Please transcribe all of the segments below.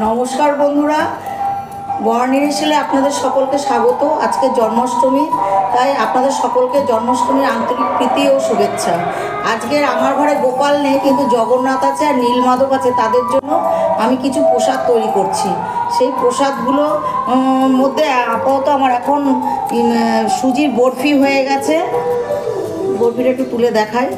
নমস্কার বন্ধুরা, বর্ণিরিশিলে আপনাদের সকলকে স্বাগত। আজকে জন্মাষ্টমী, তাই আপনাদের সকলকে জন্মাষ্টমীর আন্তরিক প্রীতি ও শুভেচ্ছা। আজকের আমার ঘরে গোপাল নেই, কিন্তু জগন্নাথ আছে আর নীলমাধব আছে। তাদের জন্য আমি কিছু প্রসাদ তৈরি করছি। সেই প্রসাদগুলো মধ্যে আপাতত আমার এখন সুজির বরফি হয়ে গেছে। বরফিটা একটু তুলে দেখাই।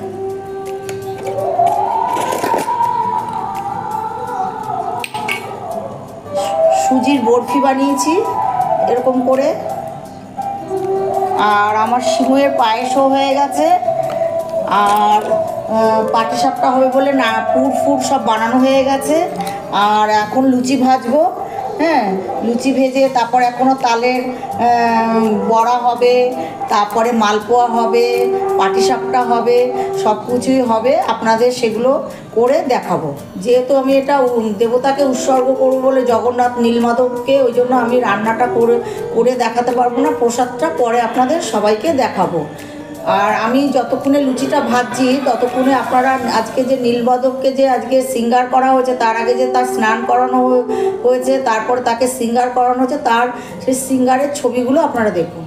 সুজির বরফি বানিয়েছি এরকম করে, আর আমার সিমুয়ের পায়েসও হয়ে গেছে, আর পাটিসাপটা হবে বলে না পুর সব বানানো হয়ে গেছে। আর এখন লুচি ভাজবো। হ্যাঁ, লুচি ভেজে তারপর এখনও তালের বড়া হবে, তারপরে মালপোয়া হবে, পাটিসাপটা হবে, সব কিছুই হবে। আপনাদের সেগুলো করে দেখাবো। যেহেতু আমি এটা দেবতাকে উৎসর্গ করবো বলে, জগন্নাথ নীলমাধবকে, ওই জন্য আমি রান্নাটা করে দেখাতে পারবো না। প্রসাদটা পরে আপনাদের সবাইকে দেখাবো। আর আমি যতক্ষণে লুচিটা ভাজছি ততক্ষণে আপনারা আজকে যে নীলমাধবকে যে আজকে সিঙ্গার করা হয়েছে, তার আগে যে তার স্নান করানো হয়েছে, তারপর তাকে সিঙ্গার করানো হয়েছে, তার সেই সিঙ্গারের ছবিগুলো আপনারা দেখুন।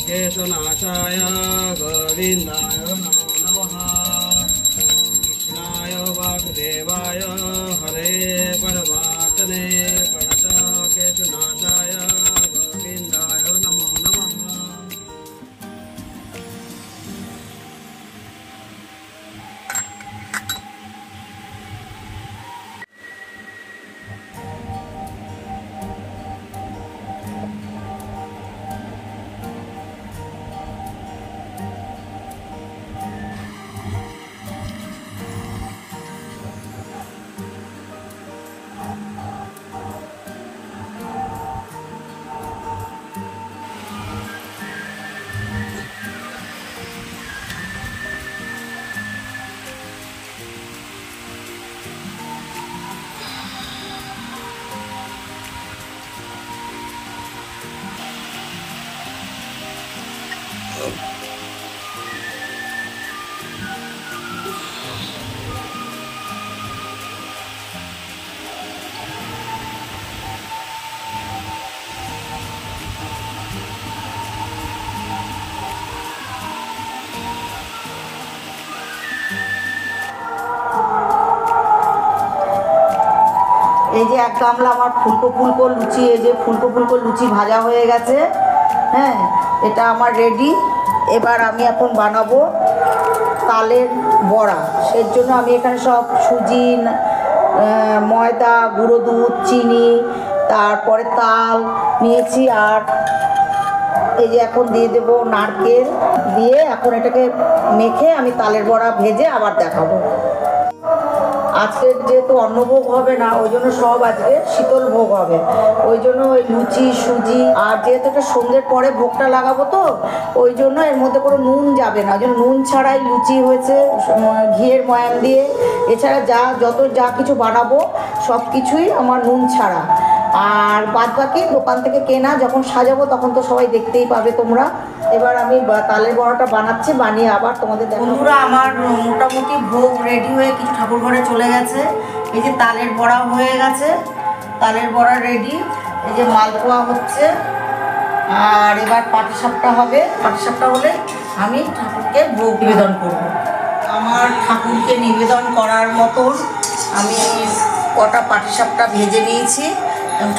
केशनाशाय गोविन्दाय नमो नमः। कृष्णाय वासुदेवाय हरे परमात्मने केशनाशाय गोविन्दाय नमो नमः। এই যে এক গামলা আমার ফুলকো লুচি, এই যে ফুলকো লুচি ভাজা হয়ে গেছে। হ্যাঁ, এটা আমার রেডি। এবার আমি এখন বানাবো তালের বড়া। সেই জন্য আমি এখানে সব সুজি, ময়দা, গুঁড়ো দুধ, চিনি, তারপরে তাল নিয়েছি। আর এই যে এখন দিয়ে দেবো নারকেল, দিয়ে এখন এটাকে মেখে আমি তালের বড়া ভেজে আবার দেখাবো। আজকে যেহেতু অন্নভোগ হবে না, ওই জন্য সব আজকে শীতল ভোগ হবে। ওই জন্য ওই লুচি, সুজি, আর যেহেতু এটা সন্ধ্যের পরে ভোগটা লাগাবো, তো ওই জন্য এর মধ্যে কোনো নুন যাবে না। ওই জন্য নুন ছাড়াই লুচি হয়েছে, ঘিয়ের ময়াম দিয়ে। এছাড়া যা কিছু বানাবো সব কিছুই আমার নুন ছাড়া। আর বাদবাকি দোকান থেকে কেনা। যখন সাজাবো তখন তো সবাই দেখতেই পাবে তোমরা। এবার আমি তালের বড়াটা বানাচ্ছি, বানিয়ে আবার তোমাদের দেখাবো। বন্ধুরা, আমার মোটামুটি ভোগ রেডি হয়ে কিছু ঠাকুর ঘরে চলে গেছে। এই যে তালের বড়া হয়ে গেছে, তালের বড়া রেডি। এই যে মালপোয়া হচ্ছে, আর এবার পাটিসাপটা হবে। পাটিসাপটা হলে আমি ঠাকুরকে ভোগ নিবেদন করব। আমার ঠাকুরকে নিবেদন করার মতন আমি কটা পাটিসাপটা ভেজে নিয়েছি।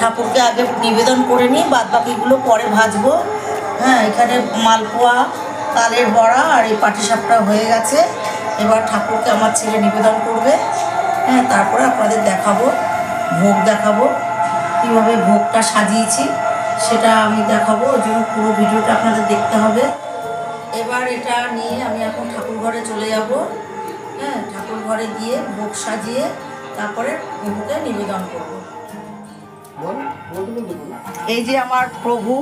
ঠাকুরকে আগে নিবেদন করে নিই, বাদ বাকিগুলো পরে ভাজবো। হ্যাঁ, এখানে মালপোয়া, তালের বড়া আর এই পাটিসাপটা হয়ে গেছে। এবার ঠাকুরকে আমার ছেলে নিবেদন করবে। হ্যাঁ, তারপরে আপনাদের দেখাবো, ভোগ দেখাবো, কীভাবে ভোগটা সাজিয়েছি সেটা আমি দেখাবো। ওই জন্য পুরো ভিডিওটা আপনাদের দেখতে হবে। এবার এটা নিয়ে আমি এখন ঠাকুর ঘরে চলে যাব। হ্যাঁ, ঠাকুর ঘরে গিয়ে ভোগ সাজিয়ে তারপরে প্রভুকে নিবেদন করব। এই যে আমার প্রভু,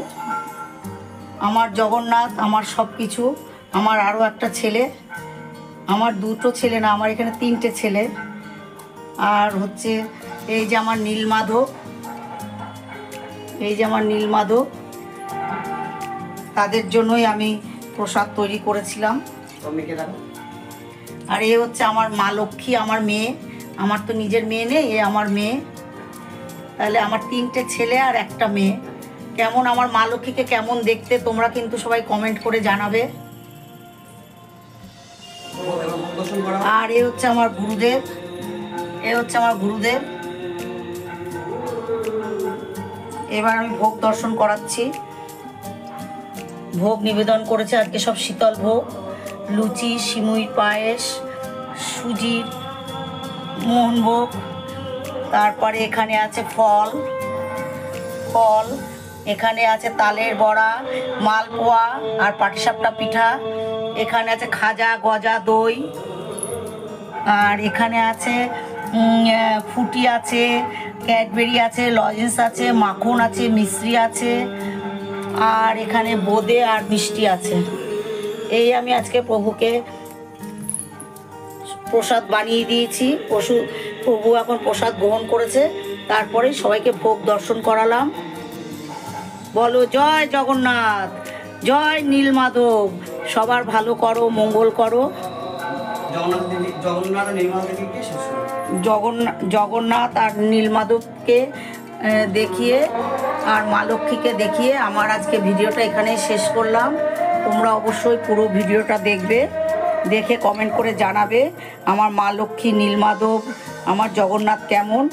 আমার জগন্নাথ, আমার সব কিছু, আমার আরও একটা ছেলে, আমার দুটো ছেলে না, আমার এখানে 3টে ছেলে, আর হচ্ছে এই যে আমার নীলমাধব, এই যে আমার নীলমাধব, তাদের জন্যই আমি প্রসাদ তৈরি করেছিলাম। আর এ হচ্ছে আমার মা লক্ষ্মী, আমার মেয়ে, আমার তো নিজের মেয়ে নেই, এ আমার মেয়ে। তাহলে আমার 3টে ছেলে আর একটা মেয়ে। কেমন আমার মা লক্ষ্মীকে কেমন দেখতে তোমরা কিন্তু সবাই কমেন্ট করে জানাবে। আর এ হচ্ছে আমার গুরুদেব, এ হচ্ছে আমার গুরুদেব। এবার আমি ভোগ দর্শন করাচ্ছি। ভোগ নিবেদন করেছে আজকে সব শীতল ভোগ, লুচি, সিমুই পায়েস, সুজির মোহনভোগ, তারপরে এখানে আছে ফল, এখানে আছে তালের বড়া, মালপোয়া আর পাটিসাপটা পিঠা, এখানে আছে খাজা, গজা, দই, আর এখানে আছে ফুটি আছে, ক্যাডবেরি আছে, লজেন্স আছে, মাখন আছে, মিশ্রি আছে, আর এখানে বোঁদে আর মিষ্টি আছে। এই আমি আজকে প্রভুকে প্রসাদ বানিয়ে দিয়েছি। প্রভু এখন প্রসাদ গ্রহণ করেছে, তারপরে সবাইকে ভোগ দর্শন করালাম। বলো জয় জগন্নাথ, জয় নীলমাধব, সবার ভালো করো, মঙ্গল করো। জগন্নাথ আর নীলমাধবকে দেখিয়ে আর মা লক্ষ্মীকে দেখিয়ে আমার আজকে ভিডিওটা এখানেই শেষ করলাম। তোমরা অবশ্যই পুরো ভিডিওটা দেখবে, দেখে কমেন্ট করে জানাবে আমার মা লক্ষ্মী, নীলমাধব, আমার জগন্নাথ কেমন।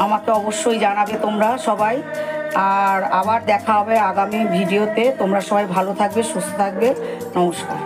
আমাকে অবশ্যই জানাবে তোমরা সবাই। আর আবার দেখা হবে আগামী ভিডিওতে। তোমরা সবাই ভালো থাকবে, সুস্থ থাকবে। নমস্কার।